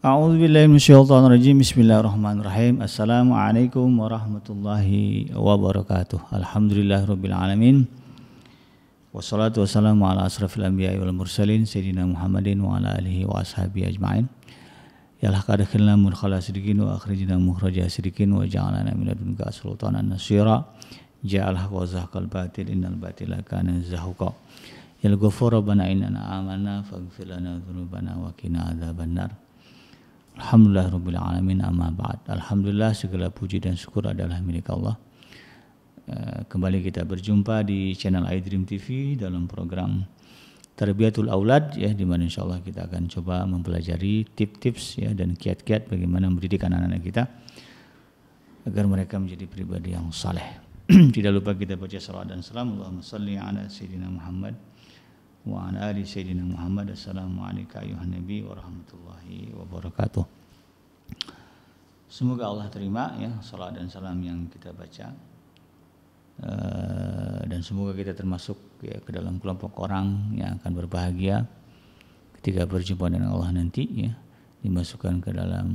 A'udzubillahi minasyaitonirrajim. Bismillahirrahmanirrahim. Assalamualaikum warahmatullahi wabarakatuh. Alhamdulillahirabbil alamin. Wassalatu wassalamu ala asrafil anbiya'i wal mursalin sayyidina Muhammadin wa ala alihi wa ashabihi ajma'in. Ya Allah kadakilna mudkhala sidqin wa akhrijna mukhraja sidqin wa ja'alna min ladunka sultanan nasira. Ja'al haqqa wa zahqal batil innal batila kana zahuqa. Ya Ghafur rabbana innana amanna faghfir lana dzunubana wa qina adzabannar. Alhamdulillahirabbil alamin, amma ba'd. Alhamdulillah, segala puji dan syukur adalah milik Allah. Kembali kita berjumpa di channel iDream TV dalam program Tarbiyatul Aulad, ya, di mana insyaallah kita akan coba mempelajari tips-tips, ya, dan kiat-kiat bagaimana mendidik anak-anak kita agar mereka menjadi pribadi yang saleh. Tidak lupa kita baca salawat dan salam. Allahumma shalli ala sayyidina Muhammad wa ala ali sayyidina Muhammad. Assalamualaikum ayuhan nabi wa rahmatullahi wabarakatuh. Semoga Allah terima, ya, salawat dan salam yang kita baca, dan semoga kita termasuk, ya, ke dalam kelompok orang yang akan berbahagia ketika berjumpa dengan Allah nanti, ya, dimasukkan ke dalam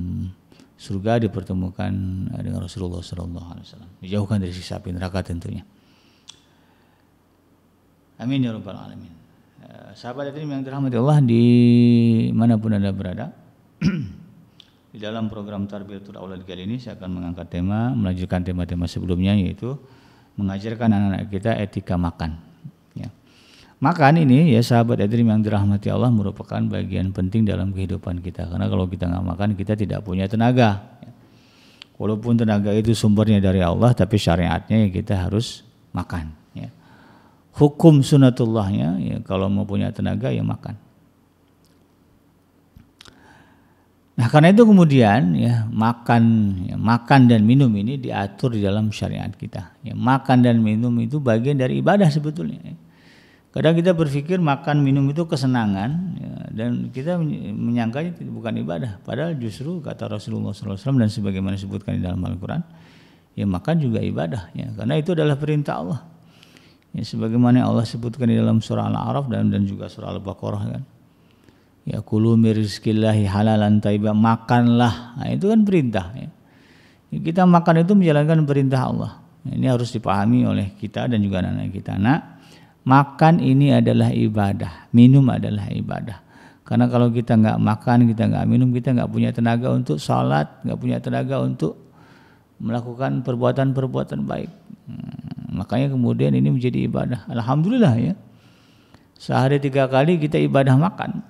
surga, dipertemukan dengan Rasulullah SAW, dijauhkan dari siksa api neraka tentunya. Amin ya rabbal alamin. Sahabat yang dirahmati Allah di manapun Anda berada, di dalam program Tarbiyatul Aulad kali ini saya akan mengangkat tema, melanjutkan tema-tema sebelumnya, yaitu mengajarkan anak-anak kita etika makan. Ya. Makan ini, ya sahabat yang dirahmati Allah, merupakan bagian penting dalam kehidupan kita. Karena kalau kita nggak makan, kita tidak punya tenaga. Ya. Walaupun tenaga itu sumbernya dari Allah, tapi syariatnya, ya, kita harus makan. Ya. Hukum sunatullahnya, ya, kalau mau punya tenaga, ya makan. Nah, karena itu kemudian, ya, makan dan minum ini diatur di dalam syariat kita. Ya, makan dan minum itu bagian dari ibadah sebetulnya. Ya. Kadang kita berpikir makan minum itu kesenangan, ya, dan kita menyangkanya bukan ibadah. Padahal justru kata Rasulullah SAW dan sebagaimana disebutkan di dalam Al-Quran, ya makan juga ibadah. Ya, karena itu adalah perintah Allah. Ya, sebagaimana Allah sebutkan di dalam surah Al-A'raf dan juga surah Al-Baqarah, kan. Ya, kulu min rizqillahi halalan thayyiban, makanlah. Nah, itu kan perintah, ya. Kita makan itu menjalankan perintah Allah. Ini harus dipahami oleh kita dan juga anak-anak kita. Nah, makan ini adalah ibadah, minum adalah ibadah. Karena kalau kita nggak makan, kita nggak minum, kita nggak punya tenaga untuk sholat, nggak punya tenaga untuk melakukan perbuatan-perbuatan baik. Makanya kemudian ini menjadi ibadah. Alhamdulillah, ya. Sehari 3 kali kita ibadah makan.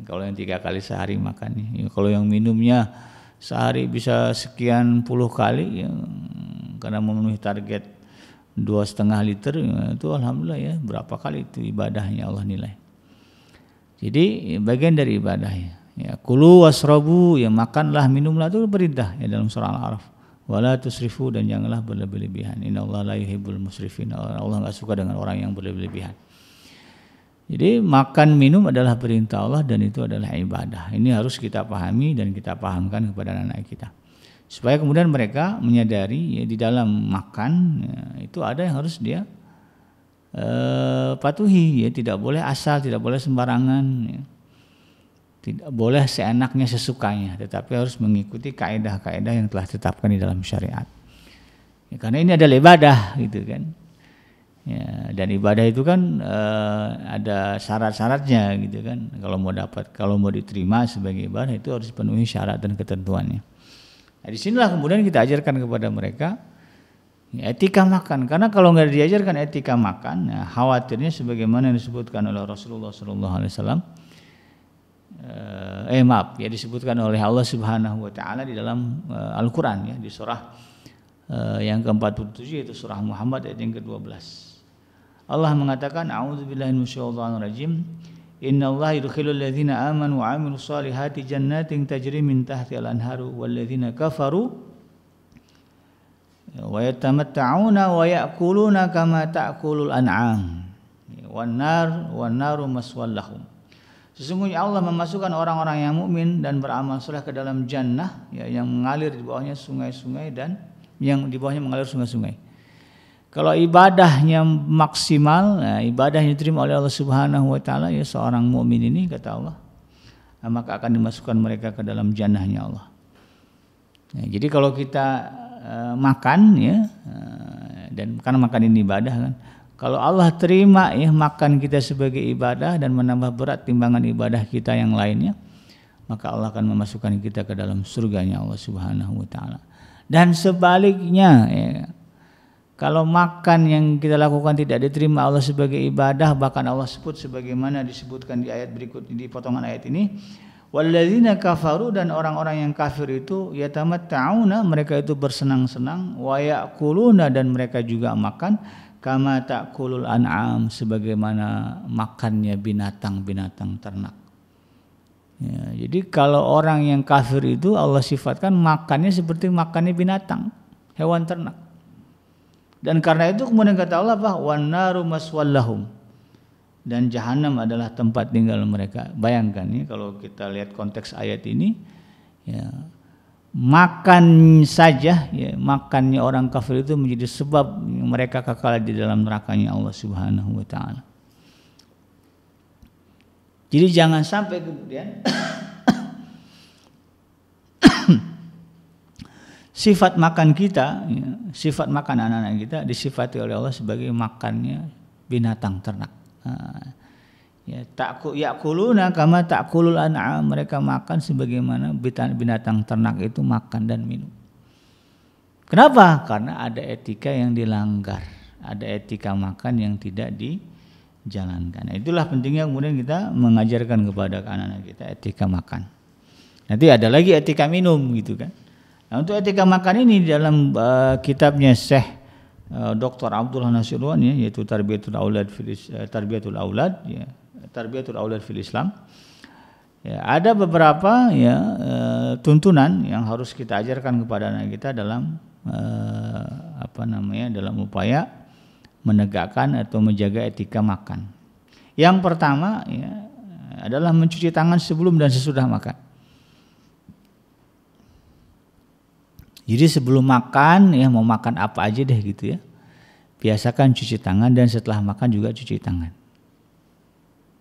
Kalau yang 3 kali sehari makan, ya. Kalau yang minumnya sehari bisa sekian puluh kali, ya, karena memenuhi target 2,5 liter, ya, itu alhamdulillah, ya, berapa kali itu ibadahnya Allah nilai. Jadi bagian dari ibadahnya. Ya, kulu wasrabu, ya makanlah, minumlah, itu perintah, ya, dalam surah Al-A'raf. Wala tusrifu, dan janganlah berlebih-lebihan. Innallaha la yuhibbul musrifin. Allah enggak suka dengan orang yang berlebih-lebihan. Jadi makan minum adalah perintah Allah dan itu adalah ibadah. Ini harus kita pahami dan kita pahamkan kepada anak-anak kita. Supaya kemudian mereka menyadari, ya, di dalam makan, ya, itu ada yang harus dia patuhi, ya, tidak boleh asal, tidak boleh sembarangan, ya. Tidak boleh seenaknya sesukanya, tetapi harus mengikuti kaedah-kaedah yang telah ditetapkan di dalam syariat. Ya, karena ini adalah ibadah, gitu kan. Ya, dan ibadah itu kan ada syarat-syaratnya, gitu kan. Kalau mau diterima sebagai ibadah itu harus penuhi syarat dan ketentuannya. Nah, disinilah kemudian kita ajarkan kepada mereka, ya, etika makan. Karena kalau nggak diajarkan etika makan, ya, khawatirnya sebagaimana yang disebutkan oleh Rasulullah SAW. Disebutkan oleh Allah Subhanahu Wa Taala di dalam Al-Quran, ya, di surah yang ke-47, yaitu surah Muhammad ayat yang ke-12. Allah mengatakan, A'udzubillahi minasyaitonir rajim. Innallaha yudkhilul ladzina amanu wa 'amilus solihati jannatin tajri min tahtiha al-anharu wal ladzina kafaru wa yatamatta'una wa ya'kuluna kama ta'kulul an'am wan naru maswal lahum. Sesungguhnya Allah memasukkan orang-orang yang mukmin dan beramal saleh ke dalam jannah, ya, yang mengalir di bawahnya sungai-sungai dan yang di bawahnya mengalir sungai-sungai. Kalau ibadahnya maksimal, nah, ibadah yang diterima oleh Allah Subhanahu Wa Taala, ya, seorang mukmin ini, kata Allah, maka akan dimasukkan mereka ke dalam jannahnya Allah. Ya, jadi kalau kita makan ya, dan karena makan ini ibadah kan, kalau Allah terima ya makan kita sebagai ibadah dan menambah berat timbangan ibadah kita yang lainnya, maka Allah akan memasukkan kita ke dalam surganya Allah Subhanahu wa taala. Dan sebaliknya ya, kalau makan yang kita lakukan tidak diterima Allah sebagai ibadah, bahkan Allah sebut sebagaimana disebutkan di ayat berikut, di potongan ayat ini, walladzina kafaru, dan orang-orang yang kafir itu yatamatta'una, mereka itu bersenang-senang, wa ya'kuluna, dan mereka juga makan, kama ta'kulul an'am, sebagaimana makannya binatang-binatang ternak. Ya, jadi kalau orang yang kafir itu Allah sifatkan makannya seperti makannya binatang, hewan ternak. Dan karena itu kemudian kata Allah, wan naru maswallahum, dan jahanam adalah tempat tinggal mereka. Bayangkan ya, kalau kita lihat konteks ayat ini ya, makan saja ya, makannya orang kafir itu menjadi sebab mereka kekal di dalam nerakanya Allah Subhanahu wa taala. Jadi jangan sampai kemudian sifat makan kita, ya, sifat makan anak-anak kita disifati oleh Allah sebagai makannya binatang ternak. Ya, ya'kuluna kama ta'kulul an'am, mereka makan sebagaimana binatang ternak itu makan dan minum. Kenapa? Karena ada etika yang dilanggar, ada etika makan yang tidak dijalankan. Nah, itulah pentingnya kemudian kita mengajarkan kepada anak-anak kita etika makan. Nanti ada lagi etika minum gitu kan. Nah, untuk etika makan ini dalam kitabnya Syekh Dr. Abdullah Nasiruan ya, yaitu Tarbiyatul Aulad fil Islam. Ya, ada beberapa ya tuntunan yang harus kita ajarkan kepada anak kita dalam dalam upaya menegakkan atau menjaga etika makan. Yang pertama ya adalah mencuci tangan sebelum dan sesudah makan. Jadi sebelum makan ya, mau makan apa aja deh gitu ya, biasakan cuci tangan, dan setelah makan juga cuci tangan.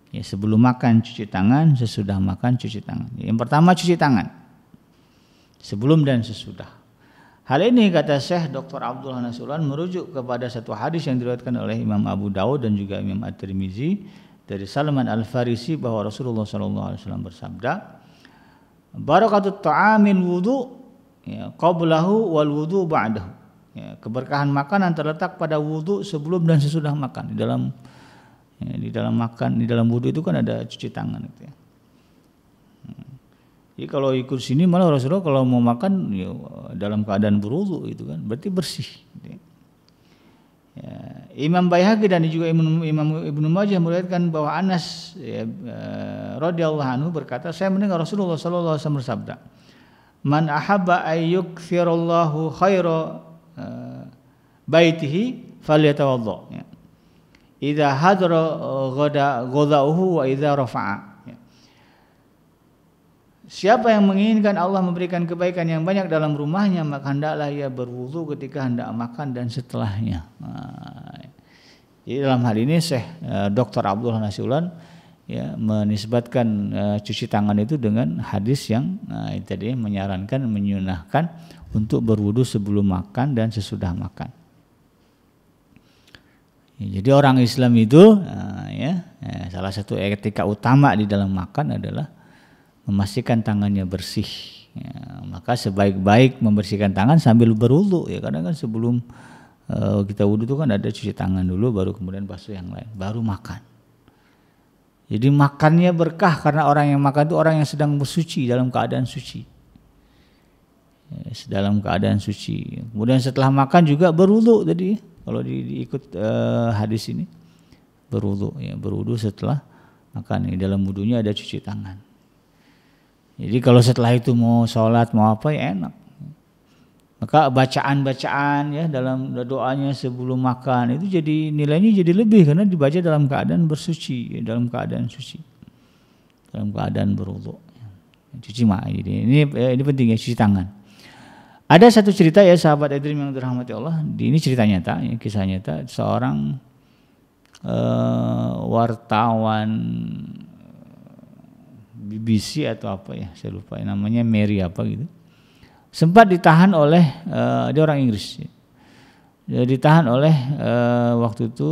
Ya, sebelum makan cuci tangan, sesudah makan cuci tangan. Yang pertama cuci tangan, sebelum dan sesudah. Hal ini kata Syekh Dr. Abdullah Nasiruan merujuk kepada satu hadis yang diriwayatkan oleh Imam Abu Daud dan juga Imam At-Tirmizi dari Salman Al-Farisi bahwa Rasulullah SAW bersabda, barakatut ta'amil wudu ya, qablahu wal wudu ba'dahu. Ya, keberkahan makanan terletak pada wudu sebelum dan sesudah makan. Di dalam wudu itu kan ada cuci tangan gitu ya. Jadi kalau ikut sini malah Rasulullah kalau mau makan ya, dalam keadaan berwudu itu kan berarti bersih. Gitu ya. Ya, Imam Baihaqi dan juga Imam Ibnu Majah meriwayatkan bahwa Anas ya, radhiyallahu anhu berkata, saya mendengar Rasulullah sallallahu alaihi wasallam bersabda, man ahabba ayyukthirallahu khaira baitihi falyatawadda. Ya. Idza hadara ghadauhu wa idza rafa'a. Ya. Siapa yang menginginkan Allah memberikan kebaikan yang banyak dalam rumahnya, maka hendaklah ia berwudu ketika hendak makan dan setelahnya. Jadi dalam hal ini Syekh Dr. Abdullah Nasiruan ya menisbatkan cuci tangan itu dengan hadis yang tadi menyarankan, menyunahkan untuk berwudu sebelum makan dan sesudah makan. Ya, jadi orang Islam itu salah satu etika utama di dalam makan adalah memastikan tangannya bersih. Ya, maka sebaik-baik membersihkan tangan sambil berwudu ya, karena kan sebelum kita wudu itu kan ada cuci tangan dulu, baru kemudian basuh yang lain, baru makan. Jadi makannya berkah karena orang yang makan itu orang yang sedang bersuci, dalam keadaan suci. Dalam keadaan suci. Kemudian setelah makan juga berwudu tadi. Kalau diikut hadis ini berwudu ya, berwudu setelah makan. Dalam wudunya ada cuci tangan. Jadi kalau setelah itu mau sholat mau apa ya enak. Maka bacaan-bacaan ya dalam doanya sebelum makan itu jadi nilainya jadi lebih karena dibaca dalam keadaan bersuci, dalam keadaan suci, dalam keadaan berwudu. Cuci ini penting ya, cuci tangan. Ada satu cerita ya sahabat Idrim yang dirahmati Allah, ini cerita nyata, ya, kisah nyata seorang wartawan BBC atau apa ya, saya lupa namanya, Mary apa gitu. Sempat ditahan oleh dia orang Inggris. Dia ditahan oleh waktu itu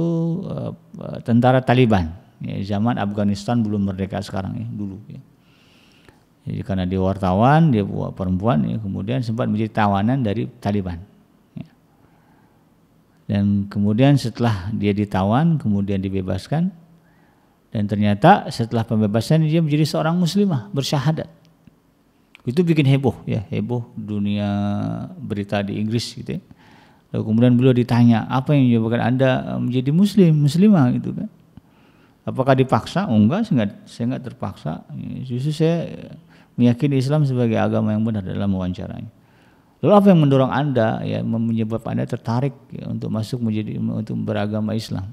tentara Taliban. Ya, zaman Afghanistan belum merdeka sekarang ya, dulu ya. Jadi karena dia wartawan, dia perempuan ya, kemudian sempat menjadi tawanan dari Taliban. Ya. Dan kemudian setelah dia ditawan, kemudian dibebaskan. Dan ternyata setelah pembebasan dia menjadi seorang muslimah, bersyahadat. Itu bikin heboh ya, heboh dunia berita di Inggris gitu ya. Lalu kemudian beliau ditanya, apa yang menyebabkan Anda menjadi muslimah gitu kan? Apakah dipaksa? Oh enggak, saya enggak terpaksa. Justru saya meyakini Islam sebagai agama yang benar dalam wawancaranya. Lalu apa yang mendorong Anda ya, menyebabkan Anda tertarik ya, untuk untuk beragama Islam?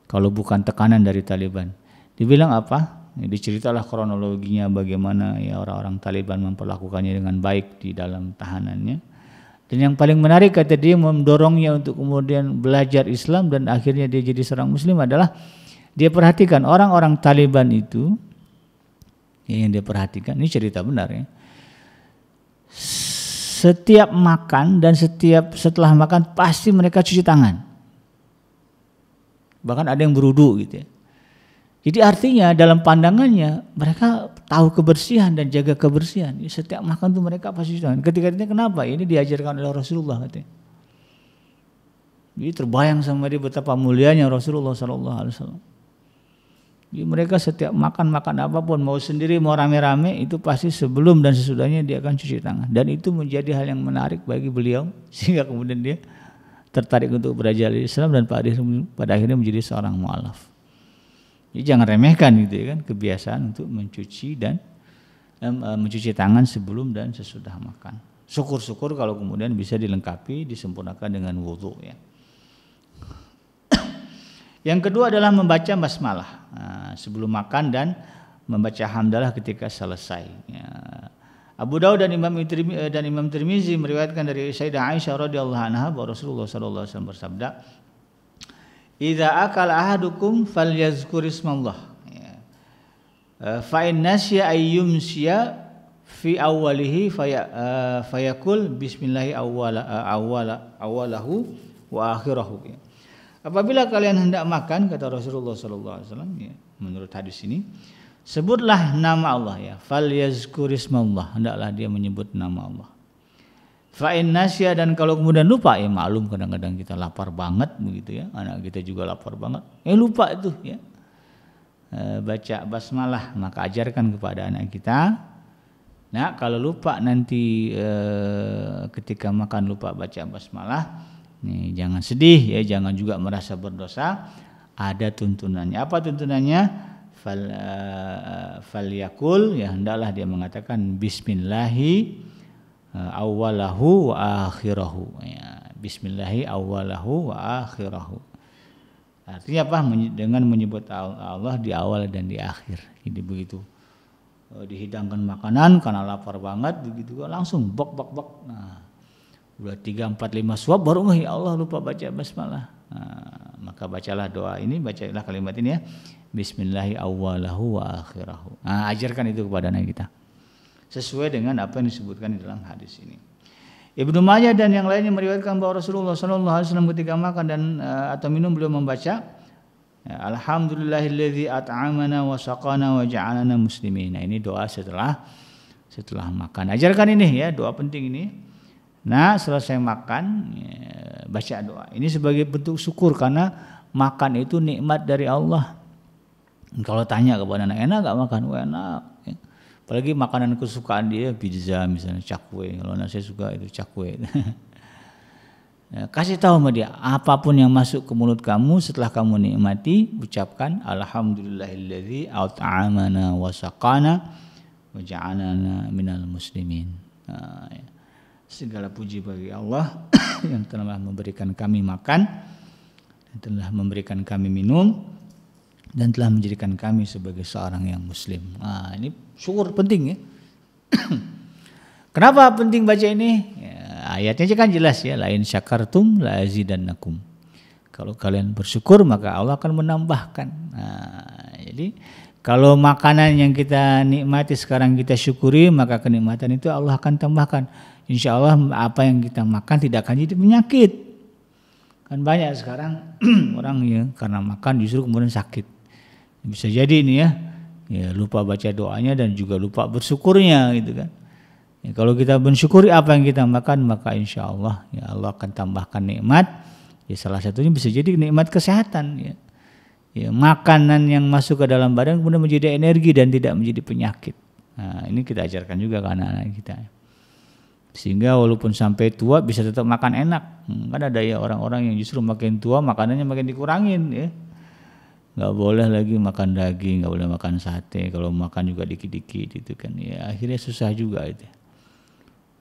Kalau bukan tekanan dari Taliban. Dibilang apa? Ya, diceritalah kronologinya bagaimana ya orang-orang Taliban memperlakukannya dengan baik di dalam tahanannya. Dan yang paling menarik kata dia, mendorongnya untuk kemudian belajar Islam dan akhirnya dia jadi seorang muslim adalah dia perhatikan orang-orang Taliban itu ya, yang dia perhatikan, ini cerita benar ya. Setiap makan dan setelah makan pasti mereka cuci tangan. Bahkan ada yang berudu gitu ya. Jadi artinya dalam pandangannya mereka tahu kebersihan dan jaga kebersihan. Setiap makan tuh mereka pasti cuci tangan. Ketika itu kenapa? Ini diajarkan oleh Rasulullah katanya. Jadi terbayang sama dia betapa mulianya Rasulullah SAW. Jadi mereka setiap makan apapun, mau sendiri mau rame-rame, itu pasti sebelum dan sesudahnya dia akan cuci tangan. Dan itu menjadi hal yang menarik bagi beliau sehingga kemudian dia tertarik untuk belajar Islam dan pada akhirnya menjadi seorang mu'alaf. Jadi jangan remehkan gitu ya kan, kebiasaan untuk mencuci tangan sebelum dan sesudah makan. Syukur-syukur kalau kemudian bisa dilengkapi, disempurnakan dengan wudu ya. Yang kedua adalah membaca basmalah sebelum makan dan membaca hamdalah ketika selesai. Ya. Abu Daud dan Imam Tirmizi meriwayatkan dari Sayyidah Aisyah radhiyallahu anha bahwa Rasulullah sallallahu alaihi wasallam bersabda, "Idza akala ahadukum falyazkur ismallah." Ya. Fa in nasiya ayyumsiya fi awwalihi fayakul bismillahi awwalahu wa akhirahu. Ya. Apabila kalian hendak makan, kata Rasulullah sallallahu alaihi wasallam ya, menurut hadis ini, sebutlah nama Allah ya, falyazkur ismallah, hendaklah dia menyebut nama Allah. Fa in nasya, dan kalau kemudian lupa, ya maklum kadang-kadang kita lapar banget begitu ya, anak kita juga lapar banget, lupa itu ya, baca basmalah, maka ajarkan kepada anak kita. Nah kalau lupa nanti ketika makan lupa baca basmalah, nih jangan sedih ya, jangan juga merasa berdosa. Ada tuntunannya. Apa tuntunannya? Falyakul, ya hendaklah dia mengatakan bismillahi awwalahu wa akhirahu ya, bismillahi awwalahu wa akhirahu. Artinya apa? Dengan menyebut Allah di awal dan di akhir. Jadi begitu dihidangkan makanan karena lapar banget begitu langsung bok. Nah, udah 3, 4, 5 suap baru ya Allah lupa baca basmalah. Nah, maka bacalah doa ini, bacalah kalimat ini ya. Bismillahi awwalahu wa akhirahu. Nah, ajarkan itu kepada anak kita. Sesuai dengan apa yang disebutkan di dalam hadis ini. Ibnu Majah dan yang lainnya meriwayatkan bahwa Rasulullah SAW ketika makan dan atau minum beliau membaca Alhamdulillahilladzi at'amana wa saqana wa ja'alana muslimin. Nah, ini doa setelah makan. Ajarkan ini ya, doa penting ini. Nah selesai makan ya, baca doa. Ini sebagai bentuk syukur karena makan itu nikmat dari Allah. Kalau tanya kepada anak, enak gak makan? Enak ya. Apalagi makanan kesukaan dia, pizza misalnya, cakwe. Kalau anak saya suka itu cakwe. Ya, kasih tahu sama dia, apapun yang masuk ke mulut kamu setelah kamu nikmati, ucapkan Alhamdulillahilladzi at'amana wa saqana wa ja'alana minal muslimin. Nah, ya. Segala puji bagi Allah yang telah memberikan kami makan, dan telah memberikan kami minum, dan telah menjadikan kami sebagai seorang yang muslim. Nah, ini syukur penting ya. Kenapa penting baca ini? Ya, ayatnya kan jelas ya, lain syakartum la azidannakum. Kalau kalian bersyukur maka Allah akan menambahkan. Nah, Jadi kalau makanan yang kita nikmati sekarang kita syukuri, maka kenikmatan itu Allah akan tambahkan. Insya Allah apa yang kita makan tidak akan jadi penyakit. Kan banyak sekarang orang ya karena makan justru kemudian sakit. Bisa jadi ini ya lupa baca doanya dan juga lupa bersyukurnya gitu kan. Ya, kalau kita mensyukuri apa yang kita makan, maka insya Allah ya Allah akan tambahkan nikmat. Ya salah satunya bisa jadi nikmat kesehatan. Ya, makanan yang masuk ke dalam badan kemudian menjadi energi dan tidak menjadi penyakit. Nah, ini kita ajarkan juga ke anak-anak kita. Sehingga walaupun sampai tua bisa tetap makan enak. Kan ada ya orang-orang yang justru makin tua makanannya makin dikurangin ya. Nggak boleh lagi makan daging, nggak boleh makan sate. Kalau makan juga dikit-dikit gitu kan. Ya akhirnya susah juga itu.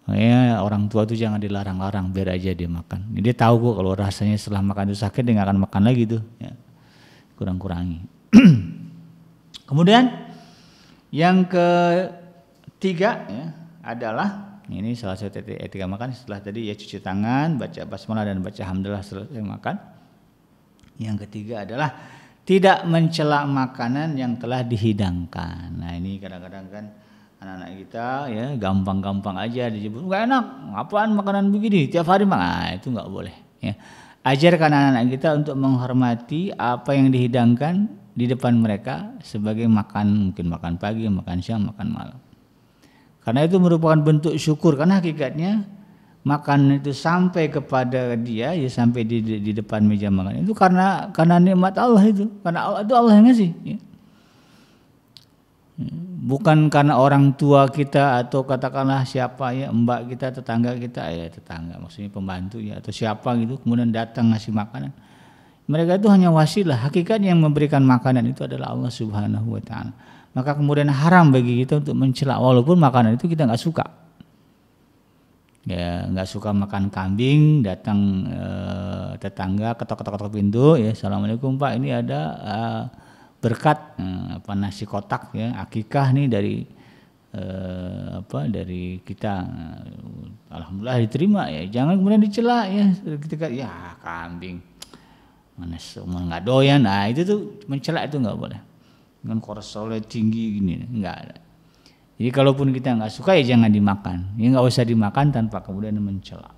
Ya, orang tua itu jangan dilarang-larang, biar aja dia makan. Dia tahu kok kalau rasanya setelah makan itu sakit, dia nggak akan makan lagi tuh. Ya. Kurang-kurangi. Kemudian yang ketiga ya, adalah ini salah satu etika makan setelah tadi ya cuci tangan, baca basmalah dan baca hamdalah setelah makan. Yang ketiga adalah tidak mencela makanan yang telah dihidangkan. Nah ini kadang-kadang kan anak-anak kita ya gampang-gampang aja disebut nggak enak, apaan makanan begini tiap hari nah, itu nggak boleh ya. Ajarkan anak-anak kita untuk menghormati apa yang dihidangkan di depan mereka sebagai makan, mungkin makan pagi, makan siang, makan malam. Karena itu merupakan bentuk syukur, karena hakikatnya makan itu sampai kepada dia ya sampai di depan meja makan itu karena nikmat Allah itu, karena Allah itu Allah yang ngasih ya. Bukan karena orang tua kita atau katakanlah siapa ya mbak kita, tetangga kita ya tetangga maksudnya pembantu ya atau siapa gitu kemudian datang ngasih makanan. Mereka itu hanya wasilah, hakikatnya yang memberikan makanan itu adalah Allah Subhanahu wa taala. Maka kemudian haram bagi kita untuk mencela walaupun makanan itu kita nggak suka. Ya nggak suka makan kambing, datang tetangga ketok-ketok pintu ya assalamualaikum pak ini ada berkat nasi kotak ya akikah nih dari dari kita alhamdulillah diterima ya jangan kemudian dicela ya ketika ya kambing mana semua nggak doyan nah itu tuh mencela itu nggak boleh dengan kolesterolnya tinggi gini nggak ada. Jadi kalaupun kita nggak suka ya jangan dimakan ya nggak usah dimakan tanpa kemudian mencela.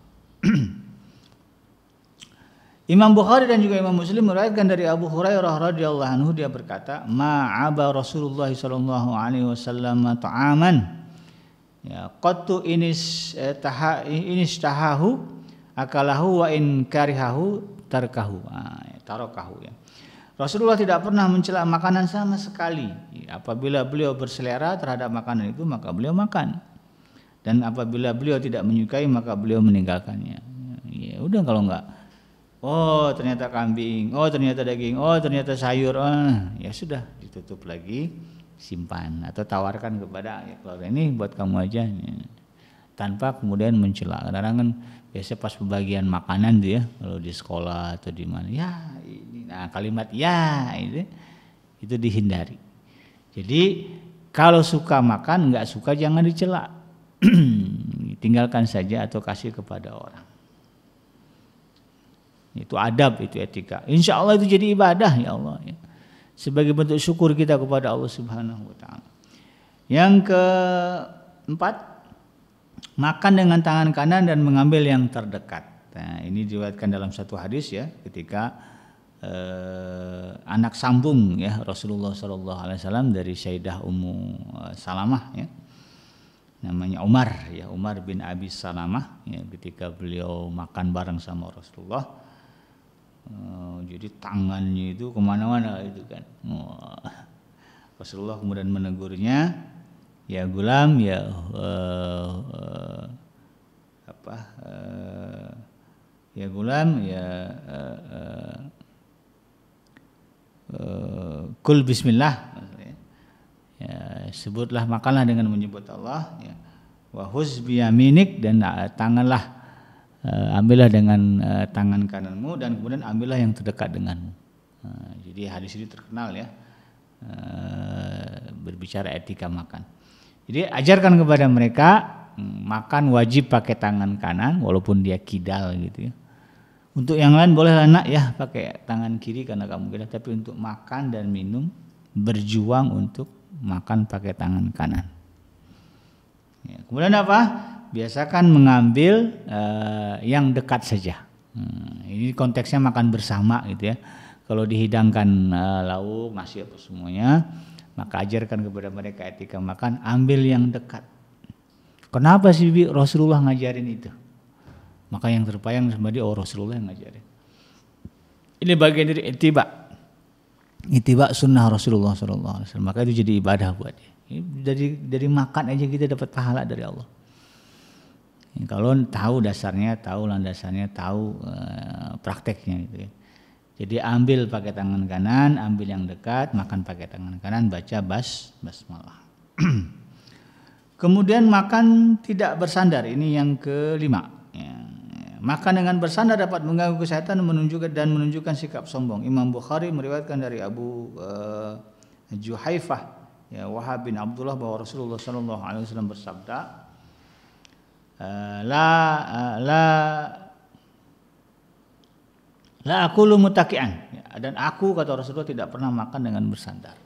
Imam Bukhari dan juga Imam Muslim meriwayatkan dari Abu Hurairah radhiyallahu anhu dia berkata, "Ma'aba Rasulullah sallallahu alaihi wasallam ta'aman ya qattu tahahu akalahu wa in karihahu tarkahu." Tarakahu ya. Rasulullah tidak pernah mencela makanan sama sekali. Apabila beliau berselera terhadap makanan itu maka beliau makan. Dan apabila beliau tidak menyukai maka beliau meninggalkannya. Ya udah kalau enggak oh ternyata kambing, oh ternyata daging, oh ternyata sayur, ya sudah ditutup lagi, simpan atau tawarkan kepada ya keluarga ini buat kamu aja, ya. Tanpa kemudian mencela. Kadang-kadang kan biasa pas pembagian makanan tuh ya, kalau di sekolah atau di mana, ya ini, nah kalimat ya itu dihindari. Jadi kalau suka makan, nggak suka jangan dicela, tinggalkan saja atau kasih kepada orang. Itu adab, itu etika. Insya Allah itu jadi ibadah ya Allah ya. Sebagai bentuk syukur kita kepada Allah Subhanahu wa taala. Yang keempat, makan dengan tangan kanan dan mengambil yang terdekat. Nah, ini diriwayatkan dalam satu hadis ya, ketika anak sambung ya Rasulullah sallallahu alaihi wasallam dari Sayyidah Ummu Salamah ya. Namanya Umar ya, Umar bin Abi Salamah ya, ketika beliau makan bareng sama Rasulullah. Jadi tangannya itu kemana-mana itu kan. Rasulullah kemudian menegurnya, ya gulam ya ya gulam ya kul bismillah ya, sebutlah makanlah dengan menyebut Allah ya. Wa huz biyaminik dan tanganlah ambillah dengan tangan kananmu dan kemudian ambillah yang terdekat denganmu. Jadi hadis ini terkenal ya, berbicara etika makan. Jadi ajarkan kepada mereka makan wajib pakai tangan kanan walaupun dia kidal gitu ya. Untuk yang lain boleh anak ya pakai tangan kiri karena kamu kidal, tapi untuk makan dan minum berjuang untuk makan pakai tangan kanan. Ya, kemudian apa? Biasakan mengambil yang dekat saja. Ini konteksnya makan bersama gitu ya. Kalau dihidangkan lauk, nasi apa semuanya, maka ajarkan kepada mereka etika makan, ambil yang dekat. Kenapa sih Rasulullah ngajarin itu? Maka yang terpayang sama dia, Rasulullah yang ngajarin. Ini bagian dari ittiba sunnah Rasulullah SAW. Maka itu jadi ibadah buat dia. Dari makan aja kita dapat pahala dari Allah. Kalau tahu dasarnya, tahu landasannya, tahu prakteknya gitu ya. Jadi ambil pakai tangan kanan, ambil yang dekat, makan pakai tangan kanan, baca basmalah. Kemudian makan tidak bersandar, ini yang kelima. Ya. Makan dengan bersandar dapat mengganggu kesehatan menunjukkan sikap sombong. Imam Bukhari meriwayatkan dari Abu Juhaifah, ya, Wahab bin Abdullah, bahwa Rasulullah SAW bersabda, La akulu mutakian, dan aku, kata Rasulullah, tidak pernah makan dengan bersandar.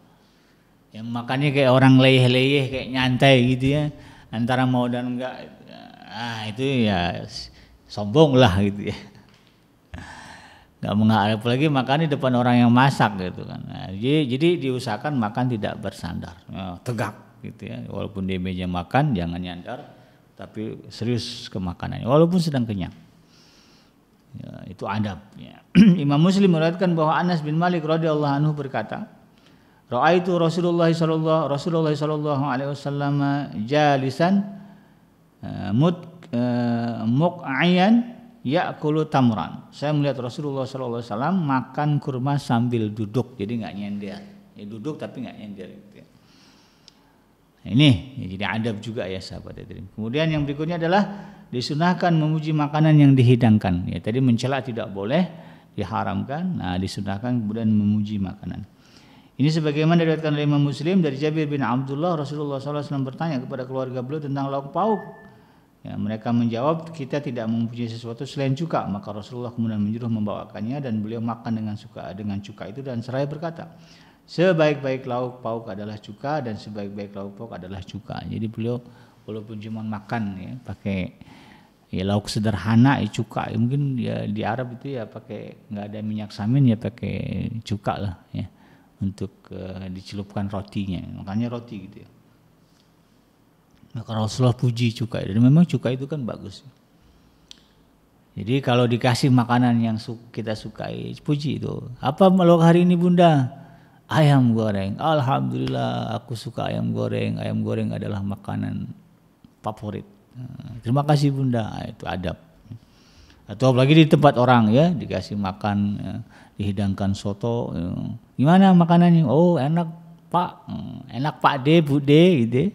Yang makannya kayak orang leyeh-leyeh, kayak nyantai gitu ya, antara mau dan enggak. Itu ya sombong lah gitu ya. Enggak mengharap lagi makan di depan orang yang masak gitu kan. Jadi diusahakan makan tidak bersandar, tegak gitu ya. Walaupun di meja makan jangan nyandar, tapi serius ke makanannya walaupun sedang kenyang. Ya, itu adab. Ya. Imam Muslim meriwayatkan bahwa Anas bin Malik radhiyallahu anhu berkata, Ra'aitu Rasulullah sallallahu alaihi wasallam jalisan muq'ayan ya'kulu tamran. Saya melihat Rasulullah sallallahu alaihi wasallam makan kurma sambil duduk, jadi enggak nyender. Ya, duduk tapi enggak nyender gitu ya. Ini ya, jadi adab juga ya sahabat hadirin. Kemudian yang berikutnya adalah disunahkan memuji makanan yang dihidangkan. Ya, tadi mencela tidak boleh, diharamkan. Nah, disunahkan kemudian memuji makanan. Ini sebagaimana diriwayatkan oleh Imam Muslim dari Jabir bin Abdullah, Rasulullah SAW bertanya kepada keluarga beliau tentang lauk pauk. Ya, mereka menjawab, kita tidak mempunyai sesuatu selain cuka. Maka Rasulullah kemudian menyuruh membawakannya dan beliau makan dengan cuka itu dan seraya berkata, sebaik-baik lauk pauk adalah cuka dan sebaik-baik lauk pauk adalah cuka. Jadi beliau walaupun cuma makan ya pakai ya lauk sederhana ya cuka, ya, mungkin ya di Arab itu ya pakai nggak ada minyak samin ya pakai cuka lah ya untuk dicelupkan rotinya, makanya roti gitu ya. Maka Rasulullah puji cuka, dan memang cuka itu kan bagus. Jadi kalau dikasih makanan yang kita sukai, puji itu. Apa lauk hari ini Bunda? Ayam goreng. Alhamdulillah aku suka ayam goreng. Ayam goreng adalah makanan favorit. Terima kasih Bunda. Itu adab. Atau apalagi di tempat orang ya, dikasih makan, ya, dihidangkan soto. Ya. Gimana makanannya? Oh enak Pak. Enak Pak D, Bu D gitu.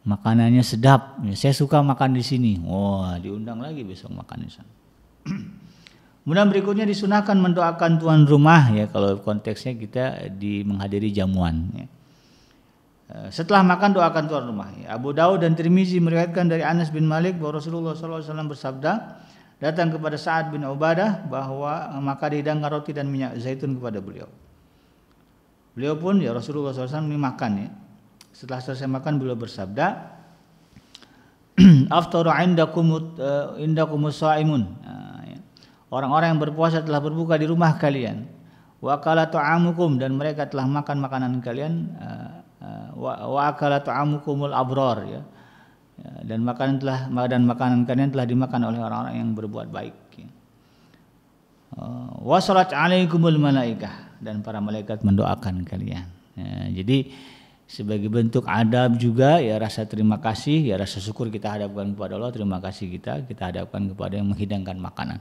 Makanannya sedap. Ya, saya suka makan di sini. Wah, diundang lagi besok makan di sana. Kemudian berikutnya disunahkan mendoakan tuan rumah ya, kalau konteksnya kita menghadiri jamuan ya. Setelah makan doakan tuan rumah ya. Abu Daud dan Tirmizi meriwayatkan dari Anas bin Malik bahwa Rasulullah SAW bersabda, datang kepada Sa'ad bin Ubadah bahwa maka dihidangkan roti dan minyak zaitun kepada beliau. Beliau pun ya Rasulullah SAW ini makan ya. Setelah selesai makan beliau bersabda, aftaru indakumus shaimun. Orang-orang yang berpuasa telah berbuka di rumah kalian. Wa akala ta'amukum, dan mereka telah makan makanan kalian. Wa akala ta'amukumul abrar ya. Dan makanan kalian telah dimakan oleh orang-orang yang berbuat baik. Wa salat 'alaikumul malaikah, dan para malaikat mendoakan kalian. Jadi sebagai bentuk adab juga ya, rasa terima kasih ya, rasa syukur kita hadapkan kepada Allah, terima kasih kita hadapkan kepada yang menghidangkan makanan.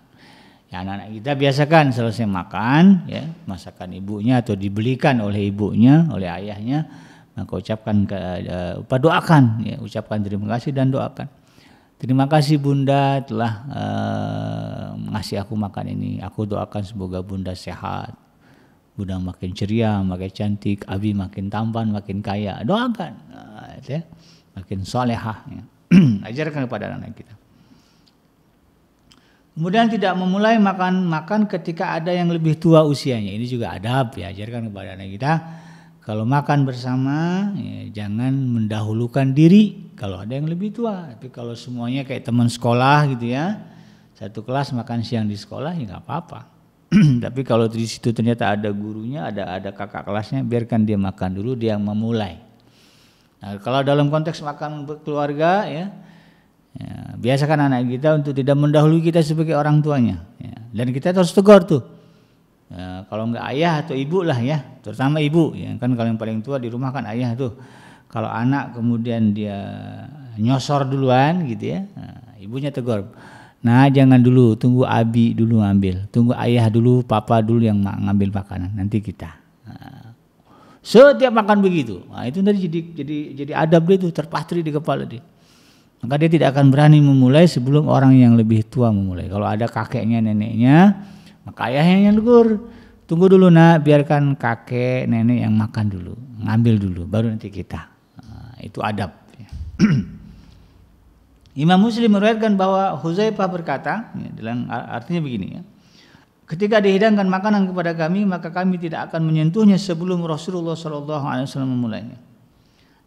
Ya, anak-anak kita biasakan selesai makan ya, masakan ibunya atau dibelikan oleh ibunya, oleh ayahnya, maka ucapkan doakan ya, ucapkan terima kasih dan doakan. Terima kasih Bunda telah ngasih aku makan ini. Aku doakan semoga Bunda sehat, Bunda makin ceria, makin cantik, Abi makin tampan, makin kaya. Doakan, ya, makin solehah. Ya. Ajarkan kepada anak kita. Kemudian tidak memulai makan ketika ada yang lebih tua usianya. Ini juga adab ya, ajarkan kepada anak kita. kalau makan bersama ya, jangan mendahulukan diri kalau ada yang lebih tua. Tapi kalau semuanya kayak teman sekolah gitu ya, satu kelas makan siang di sekolah ya nggak apa-apa. Tapi kalau di situ ternyata ada gurunya, ada kakak kelasnya, biarkan dia makan dulu, dia yang memulai. Nah, kalau dalam konteks makan berkeluarga ya, biasakan anak kita untuk tidak mendahului kita sebagai orang tuanya. Ya. Dan kita harus tegur tuh. Ya, kalau enggak ayah atau ibu lah ya, terutama ibu. Ya. Kan kalau yang paling tua di rumah kan ayah tuh. Kalau anak kemudian dia nyosor duluan gitu ya, nah, ibunya tegur. Nah jangan dulu, tunggu abi dulu ngambil, tunggu ayah dulu, papa dulu yang ngambil makanan, nanti kita. Nah, setiap makan begitu, nah, itu tadi jadi adab dia itu terpatri di kepala dia. Maka dia tidak akan berani memulai sebelum orang yang lebih tua memulai. Kalau ada kakeknya, neneknya, maka ayahnya yang tegur, tunggu dulu nak, biarkan kakek, nenek yang makan dulu, ngambil dulu, baru nanti kita. Nah, itu adab. Imam Muslim meriwayatkan bahwa Hudzaifah berkata, ya, artinya begini ya. Ketika dihidangkan makanan kepada kami, maka kami tidak akan menyentuhnya sebelum Rasulullah SAW memulainya.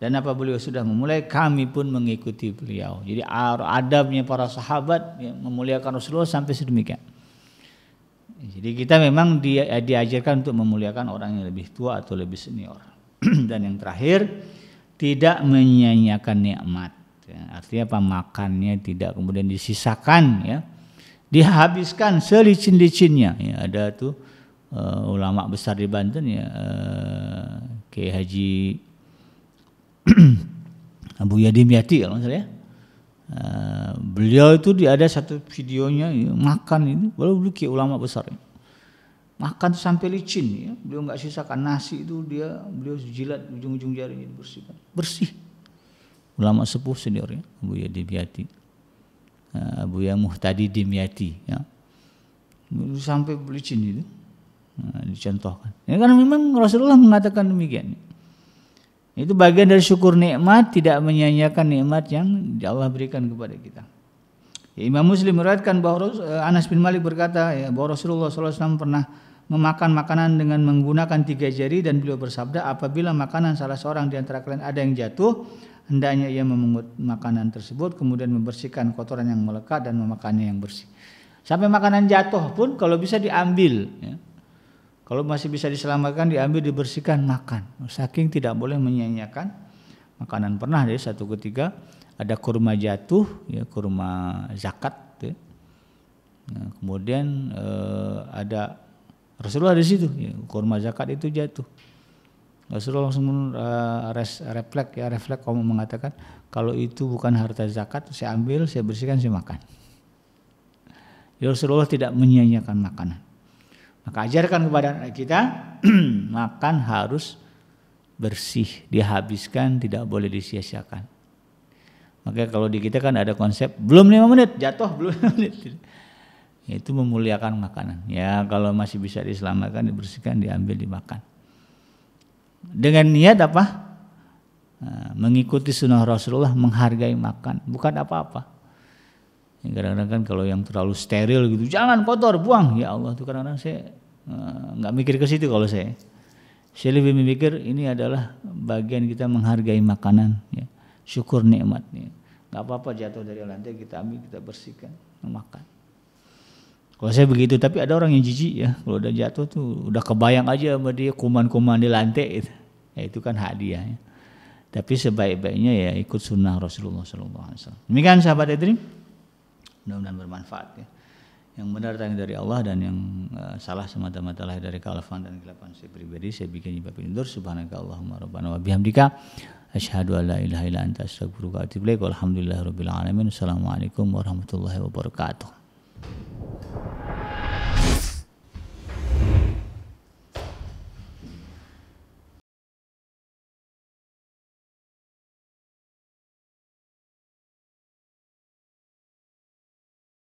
Dan apabila beliau sudah memulai, kami pun mengikuti beliau. Jadi adabnya para sahabat ya, memuliakan Rasulullah sampai sedemikian. Jadi kita memang diajarkan untuk memuliakan orang yang lebih tua atau lebih senior. Dan yang terakhir, tidak menyia-nyiakan nikmat. Ya, artinya apa? Makannya tidak kemudian disisakan ya, dihabiskan selicin-licinnya. Ya, ada tuh ulama besar di Banten ya, Kiai Haji Abu Yadim Yati kalau nggak salah ya. Beliau itu ada satu videonya ya, makan ini, beliau Kiai ulama besar ya. Makan sampai licin ya, beliau nggak sisakan nasi itu beliau jilat ujung-ujung jarinya dibersihkan, bersih. Ulama sepuh senior ya, Abu Yadim Yati, Abu Ya Muhtadi Dimyati ya, sampai licin itu, dicontohkan. Ya karena memang Rasulullah mengatakan demikian. Itu bagian dari syukur nikmat, tidak menyia-nyiakan nikmat yang Allah berikan kepada kita. Ya, Imam Muslim meriwayatkan bahwa Anas bin Malik berkata ya, bahwa Rasulullah SAW pernah memakan makanan dengan menggunakan 3 jari dan beliau bersabda, apabila makanan salah seorang di antara kalian ada yang jatuh, hendaknya ia memungut makanan tersebut, kemudian membersihkan kotoran yang melekat dan memakannya yang bersih. Sampai makanan jatuh pun kalau bisa diambil. Ya. Kalau masih bisa diselamatkan, diambil, dibersihkan, makan. Saking tidak boleh menyia-nyiakan makanan. Pernah deh satu ketika ada kurma jatuh, ya kurma zakat. Ya. Nah, kemudian ada Rasulullah di situ, ya, kurma zakat itu jatuh. Rasulullah langsung refleks kamu mengatakan kalau itu bukan harta zakat, saya ambil, saya bersihkan, saya makan. Ya, Rasulullah tidak menyia-nyiakan makanan. Maka ajarkan kepada anak kita makan harus bersih, dihabiskan, tidak boleh disia-siakan. Maka kalau di kita kan ada konsep belum 5 menit jatuh, belum 5 menit. Itu memuliakan makanan. Ya kalau masih bisa diselamatkan, dibersihkan, diambil, dimakan. Dengan niat apa? Mengikuti sunnah Rasulullah, menghargai makan, bukan apa-apa. Kadang-kadang kan kalau yang terlalu steril gitu, jangan kotor, buang. Ya Allah, tuh kadang-kadang saya nggak mikir ke situ kalau saya. Saya lebih memikir ini adalah bagian kita menghargai makanan, ya. Syukur nikmatnya. Nggak apa-apa jatuh dari lantai, kita ambil, kita bersihkan, makan. Kalau saya begitu, tapi ada orang yang jijik ya, kalau udah jatuh tuh udah kebayang aja sama dia kuman-kuman di lantai itu. Ya itu kan hadiah ya. Tapi sebaik-baiknya ya ikut sunnah Rasulullah SAW. Demikian sahabat Edrim, mudah-mudahan bermanfaat ya. Yang benar datang dari Allah dan yang salah semata-mata lahir dari kealfan dan kelapan saya pribadi. Saya bikin ibad pindur. Subhanaka Allahumma rabbana wa bihamdika asyhadu an la ilaha illa anta astaghfiruka wa atubu ilaik. Walhamdulillahirabbil alamin. Assalamualaikum warahmatullahi wabarakatuh.